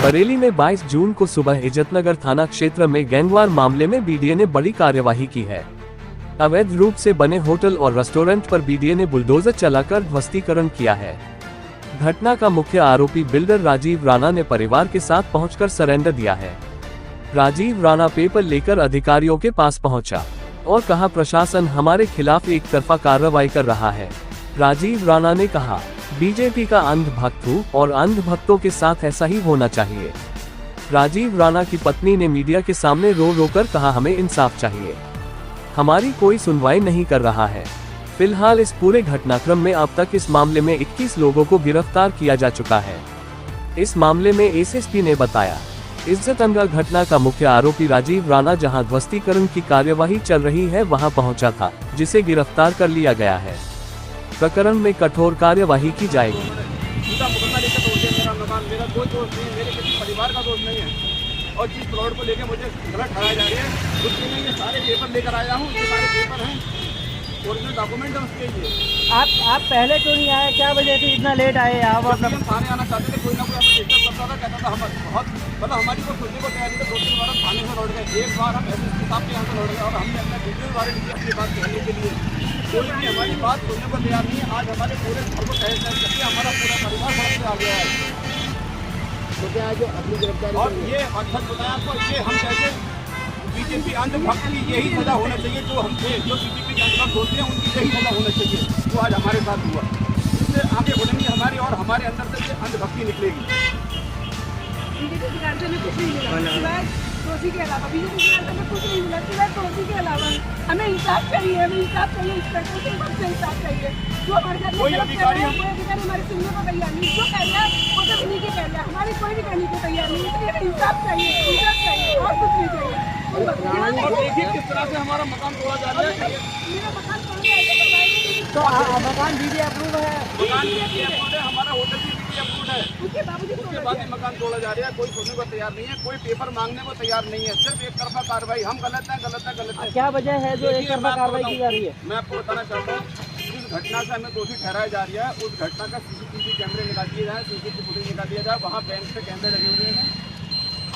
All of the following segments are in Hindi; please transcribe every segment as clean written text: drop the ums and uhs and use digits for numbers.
बरेली में 22 जून को सुबह इज्जतनगर थाना क्षेत्र में गैंगवार मामले में बीडीए ने बड़ी कार्यवाही की है। अवैध रूप से बने होटल और रेस्टोरेंट पर बीडीए ने बुलडोजर चलाकर ध्वस्तीकरण किया है। घटना का मुख्य आरोपी बिल्डर राजीव राणा ने परिवार के साथ पहुंचकर सरेंडर दिया है। राजीव राणा पेपर लेकर अधिकारियों के पास पहुंचा और कहा, प्रशासन हमारे खिलाफ एक तरफा कार्रवाई कर रहा है। राजीव राणा ने कहा, बीजेपी का अंधभक्त हूँ और अंधभक्तों के साथ ऐसा ही होना चाहिए। राजीव राणा की पत्नी ने मीडिया के सामने रो रो कर कहा, हमें इंसाफ चाहिए, हमारी कोई सुनवाई नहीं कर रहा है। फिलहाल इस पूरे घटनाक्रम में अब तक इस मामले में 21 लोगों को गिरफ्तार किया जा चुका है। इस मामले में एसएसपी ने बताया, इज्जतनगर घटना का मुख्य आरोपी राजीव राणा जहां ध्वस्तीकरण की कार्यवाही चल रही है वहां पहुंचा था, जिसे गिरफ्तार कर लिया गया है। प्रकरण में कठोर कार्यवाही की जाएगी। मेरा कोई दोष नहीं, मेरे किसी परिवार का दोष नहीं है और जिस प्लॉट को लेकर मुझे गलत ठहराया जा रही है उसके लिए ये सारे पेपर लेकर आया हूँ। ये सारे पेपर हैं, ओरिजिनल डॉक्यूमेंट है उसके लिए। आप पहले क्यों नहीं आए? क्या वजह थी इतना लेट आए? आप हम थाने आना चाहते थे, कोई ना कोई हमें डिस्टर्ब करता था, कहता था हम बहुत मतलब हमारी को खुद को तैयारी थी। 2-3 बार हम थाने से लौट गए, एक बार हम एसएसपी साहब के यहाँ से लौट गए और हमने अपना वीडियो बारे में अपनी बात कहने के लिए कोई भी हमारी बात सुनने को तैयार नहीं है। आज हमारे पूरे घर को तहस नहस करके हमारा पूरा परिवार सड़क पे आ गया है। तो क्या जो अपनी गिरफ्तारी और ये अच्छा बताया आपको, ये हम कहते बीजेपी अंधभक्त की यही सजा होना चाहिए। जो हमसे जो बीजेपी अंधभक्त होते हैं उनकी यही सजा होना चाहिए जो आज हमारे साथ हुआ। इससे आगे बढ़ेंगे हमारी और हमारे अंदर से ये अंधभक्ति निकलेगी। बीजेपी सरकार से हमें कुछ नहीं मिला, दोषी के अलावा बीजेपी सरकार से हमें कुछ नहीं मिला, सिवाय दोषी के अलावा। हमें इंसाफ चाहिए, हमें इंसाफ चाहिए, इंस्पेक्टर से सबसे इंसाफ चाहिए। जो हमारे साथ कोई अधिकारी हमारे सुनने को तैयार नहीं, जो कह रहा है वो तो नहीं कह रहा, हमारी कोई भी कहने को तैयार नहीं। इसलिए इंसाफ चाहिए, इंसाफ चाहिए और कुछ नहीं चाहिए। और देखिए किस तरह से हमारा मकान तोड़ा जा रहा है। मेरा मकान तोड़ दिया तो मकान बीडी अप्रूव है, मकान भी अप्रूव है, हमारा होटल भी अप्रूव है। उसके बावजूद उसके बाद ही मकान तोड़ा जा रहा है। कोई सुनने को तैयार नहीं है, कोई पेपर मांगने को तैयार नहीं है। सिर्फ एक तरफा कार्रवाई, हम गलत है, गलत है, गलत है। क्या वजह है जो एक तरफा कार्रवाई की जा रही है? मैं आपको बताना चाहता हूँ, जिस घटना से हमें दोषी ठहराया जा रहा है उस घटना का सीसीटीवी कैमरे निकाल दिए जाए, सीसीटीवी फुटेज निकाल दिया जाए। वहाँ बैंक पे कैमरे लगे हुए हैं।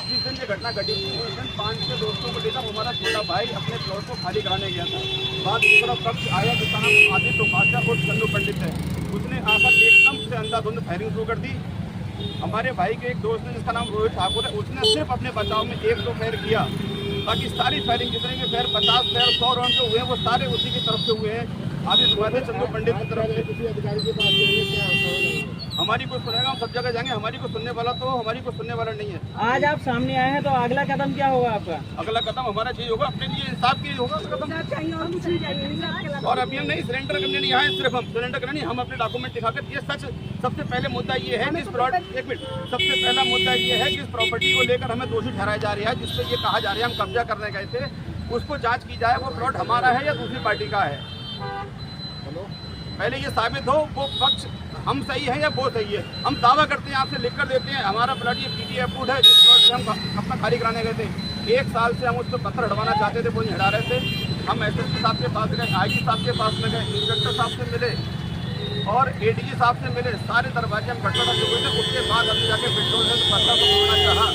जिस दिन ये घटना घटी उस दिन 5-6 दोस्तों को लेकर हमारा छोटा भाई अपने प्लॉट को खाली कराने गया था। बाद दूसरा पक्ष आया जिसका नाम आदित्य उपाध्याय और चंदू पंडित है। उसने आकर एकदम से अंधाधुंध फायरिंग शुरू कर दी। हमारे भाई के एक दोस्त ने जिसका नाम रोहित ठाकुर है, उसने सिर्फ अपने बचाव में 1-2 फायर किया। बाकी सारी फायरिंग जितने के फायर 50 फायर 100 राउंड जो हुए हैं वो सारे उसी की तरफ से हुए हैं। आदित्य उपाध्याय चंदू पंडित की तरफ से। किसी अधिकारी के पास क्या हमारी को सुनेगा, हम सब जगह जाएंगे। हमारी को सुनने वाला तो हमारी को सुनने वाला नहीं है। आज आप सामने आए हैं तो अगला कदम क्या होगा आपका? अगला कदम हमारा चाहिए होगा, अपने लिए इंसाफ के लिए होगा कदम। चाहिए और कुछ नहीं चाहिए, इंसाफ के अलावा। और अभी हम नहीं सरेंडर करने नहीं आए, सिर्फ हम सरेंडर करने नहीं, हम अपने डॉक्यूमेंट दिखाकर ये सच। सबसे पहले मुद्दा ये है कि इस प्लॉट एक मिनट सबसे पहला मुद्दा ये है कि इस प्रॉपर्टी को लेकर हमें दोषी ठहराया जा रहा है, जिससे ये कहा जा रहा है हम कब्जा करने गए थे। उसको जांच की जाए, वो प्लॉट हमारा है या दूसरी पार्टी का है। पहले ये साबित हो वो पक्ष हम सही है या वो सही है। हम दावा करते हैं, आपसे लिख कर देते हैं, हमारा प्लॉट ये पीटी अप्रूव्ड है। जिस प्लॉट से हम अपना खाली कराने गए थे 1 साल से हम उस पर पत्थर हटवाना चाहते थे, वो नहीं हटा रहे थे। हम एसएसपी साहब के पास गए, आईजी साहब के पास में गए, इंस्पेक्टर साहब से मिले और एडीजी साहब से मिले। सारे दरवाजे हम खटखटा चुके थे। उसके बाद हमने जाके पेट्रोल से पत्थर को तोड़ना चाहा।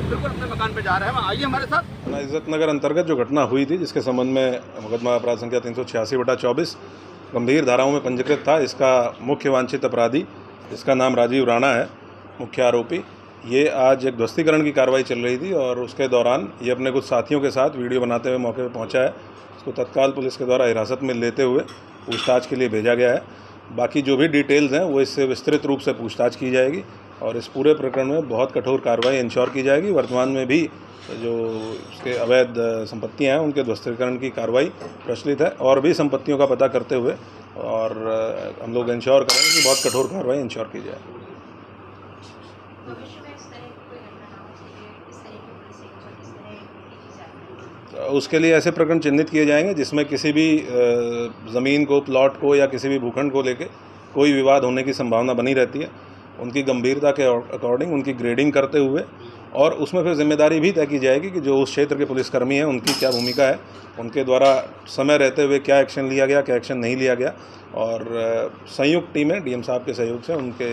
बिल्कुल अपने मकान पे जा रहे हैं, आइए हमारे साथ। इज्जतनगर अंतर्गत जो घटना हुई थी, जिसके संबंध में मुकदमा अपराध संख्या 386/24 गंभीर धाराओं में पंजीकृत था। इसका मुख्य वांछित अपराधी, जिसका नाम राजीव राणा है, मुख्य आरोपी, ये आज एक ध्वस्तीकरण की कार्रवाई चल रही थी और उसके दौरान ये अपने कुछ साथियों के साथ वीडियो बनाते हुए मौके पर पहुंचा है। इसको तत्काल पुलिस के द्वारा हिरासत में लेते हुए पूछताछ के लिए भेजा गया है। बाकी जो भी डिटेल्स हैं वो इससे विस्तृत रूप से पूछताछ की जाएगी और इस पूरे प्रकरण में बहुत कठोर कार्रवाई इंश्योर की जाएगी। वर्तमान में भी जो उसके अवैध संपत्तियां हैं उनके ध्वस्तीकरण की कार्रवाई प्रचलित है और भी संपत्तियों का पता करते हुए और हम लोग इंश्योर करेंगे कि बहुत कठोर कार्रवाई इंश्योर की जाए। उसके लिए ऐसे प्रकरण चिन्हित किए जाएंगे जिसमें किसी भी ज़मीन को, प्लॉट को या किसी भी भूखंड को लेके कोई विवाद होने की संभावना बनी रहती है। उनकी गंभीरता के अकॉर्डिंग उनकी ग्रेडिंग करते हुए और उसमें फिर जिम्मेदारी भी तय की जाएगी कि जो उस क्षेत्र के पुलिसकर्मी हैं उनकी क्या भूमिका है, उनके द्वारा समय रहते हुए क्या एक्शन लिया गया, क्या एक्शन नहीं लिया गया। और संयुक्त टीमें डीएम साहब के सहयोग से उनके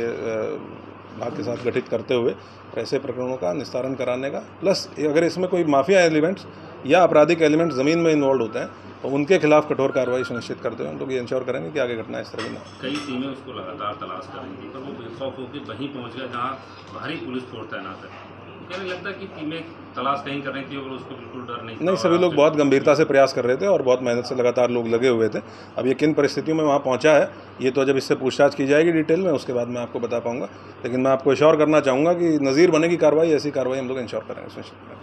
विभाग के साथ गठित करते हुए ऐसे प्रकरणों का निस्तारण कराने का, प्लस अगर इसमें कोई माफिया एलिमेंट्स या आपराधिक एलिमेंट्स ज़मीन में इन्वॉल्व होते हैं तो उनके खिलाफ कठोर कार्रवाई सुनिश्चित करते हुए हम लोग ये इंश्योर करेंगे कि आगे घटना इस तरह की ना। कई टीमें उसको लगातार तलाश कर रही थी, पर वो बेखौफ होकर वहीं पहुंच गया जहां भारी पुलिस फोर्स तैनात है। क्या नहीं लगता कि टीमें तलाश कहीं कर रही थी और उसको बिल्कुल डर नहीं? सभी लोग बहुत गंभीरता से प्रयास कर रहे थे और बहुत मेहनत से लगातार लोग लगे हुए थे। अब ये किन परिस्थितियों में वहाँ पहुँचा है ये तो जब इससे पूछताछ की जाएगी डिटेल में, उसके बाद मैं आपको बता पाऊंगा। लेकिन मैं आपको इंश्योर करना चाहूँगा कि नज़ीर बनेगी कार्रवाई, ऐसी कार्रवाई हम लोग इंश्योर करेंगे, सुनिश्चित करेंगे।